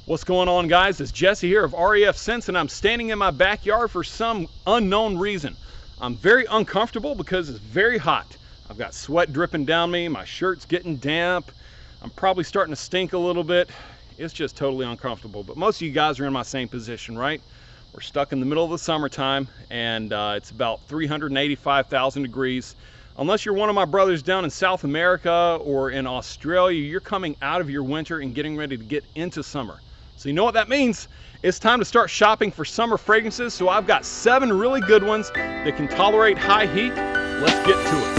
What's going on, guys? It's Jesse here of REF Scents, and I'm standing in my backyard for some unknown reason. I'm very uncomfortable because it's very hot. I've got sweat dripping down me, my shirt's getting damp, I'm probably starting to stink a little bit. It's just totally uncomfortable, but most of you guys are in my same position, right? We're stuck in the middle of the summertime, and it's about 385,000 degrees. Unless you're one of my brothers down in South America or in Australia, you're coming out of your winter and getting ready to get into summer. So you know what that means? It's time to start shopping for summer fragrances. So I've got 7 really good ones that can tolerate high heat. Let's get to it.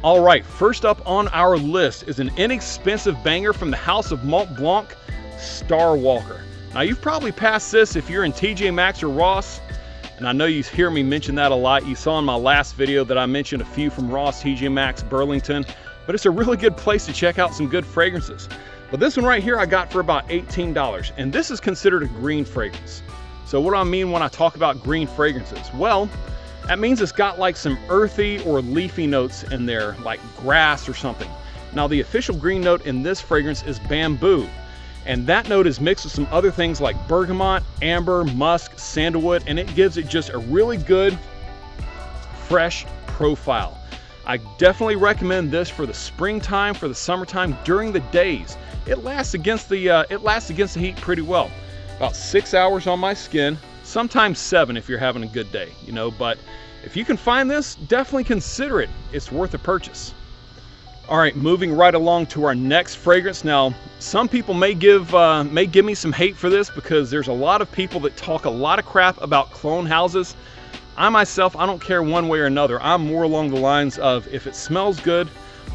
All right, first up on our list is an inexpensive banger from the House of Mont Blanc, Starwalker. Now, you've probably passed this if you're in TJ Maxx or Ross, and I know you hear me mention that a lot. You saw in my last video that I mentioned a few from Ross, TJ Maxx, Burlington, but it's a really good place to check out some good fragrances. But this one right here I got for about $18, and this is considered a green fragrance. So what do I mean when I talk about green fragrances? Well, that means it's got like some earthy or leafy notes in there, like grass or something. Now, the official green note in this fragrance is bamboo. And that note is mixed with some other things like bergamot, amber, musk, sandalwood, and it gives it just a really good, fresh profile. I definitely recommend this for the springtime, for the summertime, during the days. It lasts against the heat pretty well. About 6 hours on my skin, sometimes 7 if you're having a good day, you know. But if you can find this, definitely consider it. It's worth a purchase. All right, moving right along to our next fragrance. Now, some people may give me some hate for this because there's a lot of people that talk a lot of crap about cologne houses. I myself, I don't care one way or another. I'm more along the lines of if it smells good,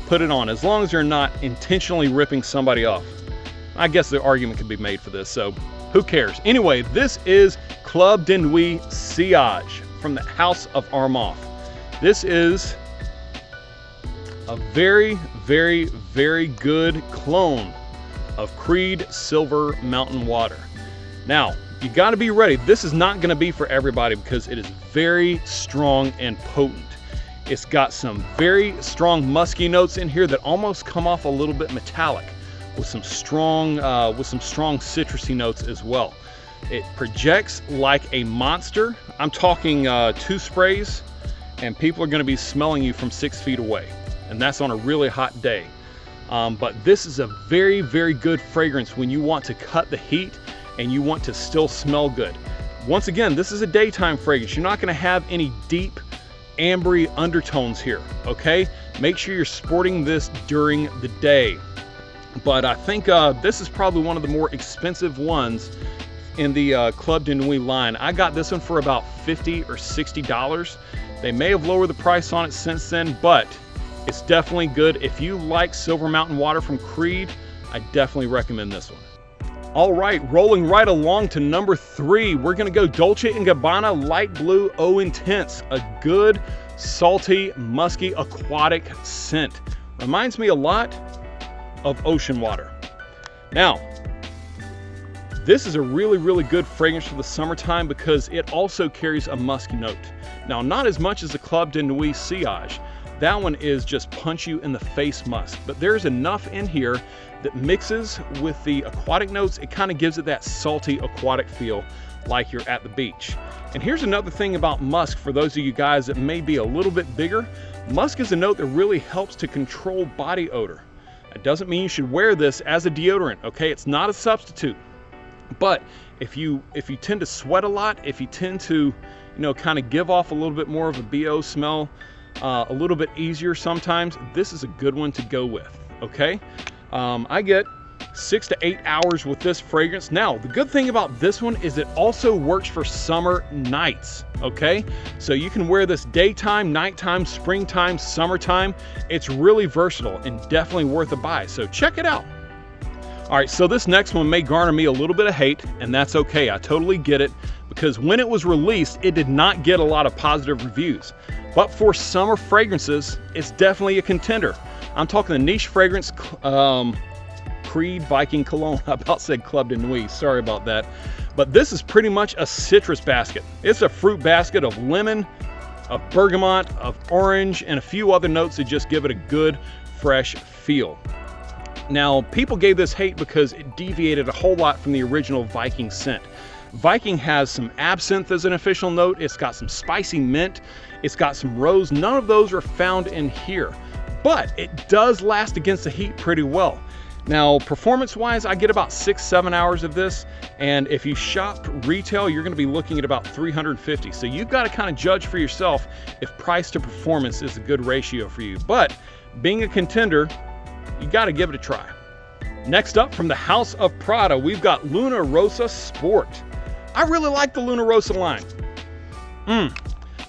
put it on, as long as you're not intentionally ripping somebody off. I guess the argument could be made for this, so who cares? Anyway, this is Club de Nuit Sillage from the House of Armand. This is a very, very, very good clone of Creed Silver Mountain Water. Now, you got to be ready. This is not going to be for everybody because it is very strong and potent. It's got some very strong musky notes in here that almost come off a little bit metallic, with some strong citrusy notes as well. It projects like a monster. I'm talking 2 sprays, and people are going to be smelling you from 6 feet away. And that's on a really hot day. But this is a very, very good fragrance when you want to cut the heat and you want to still smell good. Once again, this is a daytime fragrance. You're not going to have any deep ambery undertones here, okay? Make sure you're sporting this during the day. But I think this is probably one of the more expensive ones in the Club de Nuit line. I got this one for about $50 or $60. They may have lowered the price on it since then, but it's definitely good. If you like Silver Mountain Water from Creed, I definitely recommend this one. All right, rolling right along to number 3, we're gonna go Dolce Gabbana Light Blue Eau Intense, a good, salty, musky, aquatic scent. Reminds me a lot of ocean water. Now, this is a really, really good fragrance for the summertime because it also carries a musky note. Now, not as much as the Club de Nuit Sillage. That one is just punch you in the face musk, but there's enough in here that mixes with the aquatic notes. It kind of gives it that salty aquatic feel like you're at the beach. And here's another thing about musk for those of you guys that may be a little bit bigger. Musk is a note that really helps to control body odor. It doesn't mean you should wear this as a deodorant, okay? It's not a substitute. But if you tend to sweat a lot, if you tend to, you know, kind of give off a little bit more of a BO smell, a little bit easier sometimes, this is a good one to go with, okay? I get 6 to 8 hours with this fragrance. Now, the good thing about this one is it also works for summer nights, okay? So you can wear this daytime, nighttime, springtime, summertime. It's really versatile and definitely worth a buy, so check it out. All right, so this next one may garner me a little bit of hate, and that's okay. I totally get it, because when it was released, it did not get a lot of positive reviews. But for summer fragrances, it's definitely a contender. I'm talking the niche fragrance Creed Viking Cologne. I about said Club de Nuit, sorry about that. But this is pretty much a citrus basket. It's a fruit basket of lemon, of bergamot, of orange, and a few other notes that just give it a good, fresh feel. Now, people gave this hate because it deviated a whole lot from the original Viking scent. Viking has some absinthe as an official note. It's got some spicy mint. It's got some rose. None of those are found in here, but it does last against the heat pretty well. Now, performance-wise, I get about 6-7 hours of this, and if you shop retail, you're gonna be looking at about 350. So you've gotta kind of judge for yourself if price to performance is a good ratio for you. But being a contender, you gotta give it a try. Next up, from the House of Prada, we've got Luna Rosa Sport. I really like the Luna Rosa line.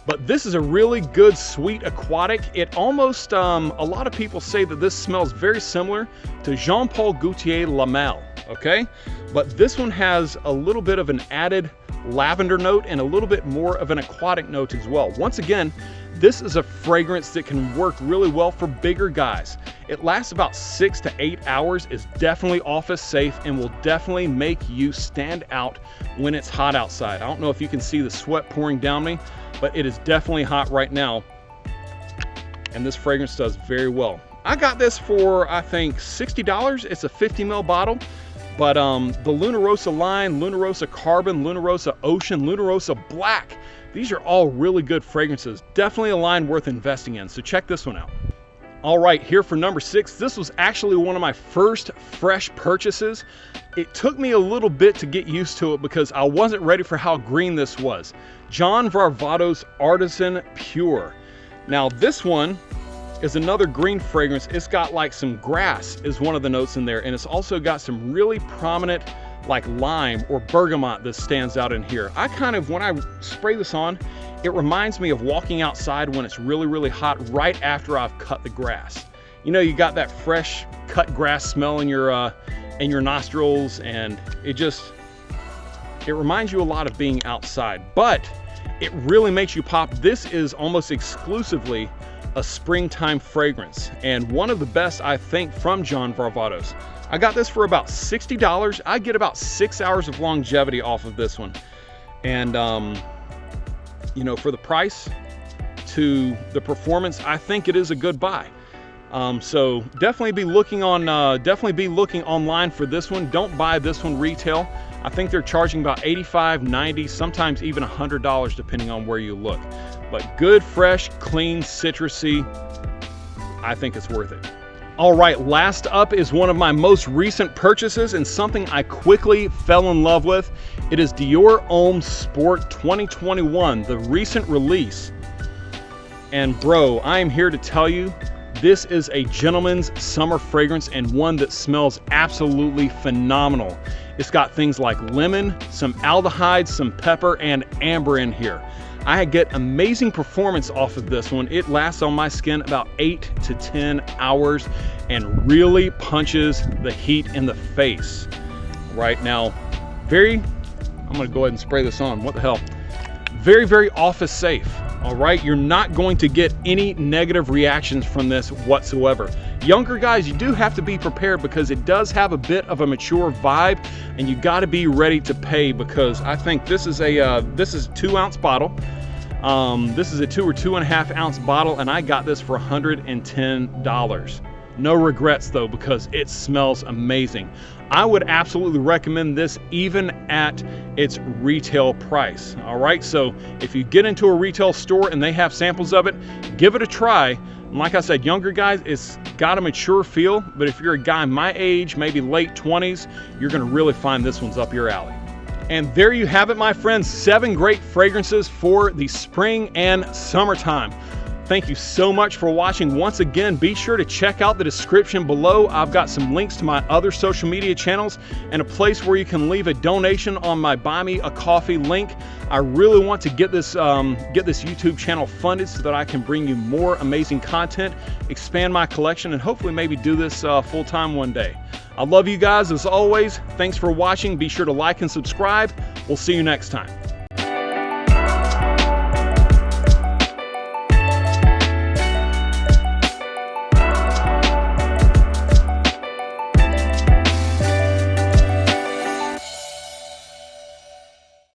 But this is a really good sweet aquatic. It almost, a lot of people say that this smells very similar to Jean Paul Gaultier La Malle, okay? But this one has a little bit of an added lavender note and a little bit more of an aquatic note as well. Once again, this is a fragrance that can work really well for bigger guys. It lasts about 6 to 8 hours, is definitely office safe, and will definitely make you stand out when it's hot outside. I don't know if you can see the sweat pouring down me, but it is definitely hot right now. And this fragrance does very well. I got this for, I think, $60. It's a 50 ml bottle. But the Luna Rosa line, Luna Rosa Carbon, Luna Rosa Ocean, Luna Rosa Black, these are all really good fragrances. Definitely a line worth investing in, so check this one out. All right, here for number 6. This was actually one of my first fresh purchases. It took me a little bit to get used to it because I wasn't ready for how green this was. John Varvatos Artisan Pure. Now this one is another green fragrance. It's got like some grass is one of the notes in there, and it's also got some really prominent like lime or bergamot that stands out in here. I kind of, when I spray this on, it reminds me of walking outside when it's really, really hot right after I've cut the grass. You know, you got that fresh cut grass smell in your nostrils, and it reminds you a lot of being outside, but it really makes you pop. This is almost exclusively a springtime fragrance, and one of the best, I think, from John Varvatos. I got this for about $60. I get about 6 hours of longevity off of this one. And, you know, for the price to the performance, I think it is a good buy. So definitely be looking online for this one. Don't buy this one retail. I think they're charging about $85, $90, sometimes even $100 depending on where you look. But good, fresh, clean, citrusy, I think it's worth it. All right, last up is one of my most recent purchases and something I quickly fell in love with. It is Dior Homme Sport 2021, the recent release. And bro, I am here to tell you, this is a gentleman's summer fragrance and one that smells absolutely phenomenal. It's got things like lemon, some aldehyde, some pepper, and amber in here. I get amazing performance off of this one. It lasts on my skin about 8 to 10 hours and really punches the heat in the face. Right now, I'm gonna go ahead and spray this on, what the hell. Very, very office safe, all right? You're not going to get any negative reactions from this whatsoever. Younger guys, you do have to be prepared because it does have a bit of a mature vibe, and you gotta be ready to pay, because I think this is a 2-ounce bottle. This is a 2 or 2.5 ounce bottle, and I got this for $110. No regrets though, because it smells amazing. I would absolutely recommend this even at its retail price. All right, so if you get into a retail store and they have samples of it, give it a try. And like I said, younger guys, it's got a mature feel, but if you're a guy my age, maybe late 20s, you're gonna really find this one's up your alley. And there you have it, my friends, 7 great fragrances for the spring and summertime. Thank you so much for watching. Once again, be sure to check out the description below. I've got some links to my other social media channels and a place where you can leave a donation on my Buy Me a Coffee link. I really want to get this YouTube channel funded so that I can bring you more amazing content, expand my collection, and hopefully maybe do this full-time one day. I love you guys as always. Thanks for watching. Be sure to like and subscribe. We'll see you next time.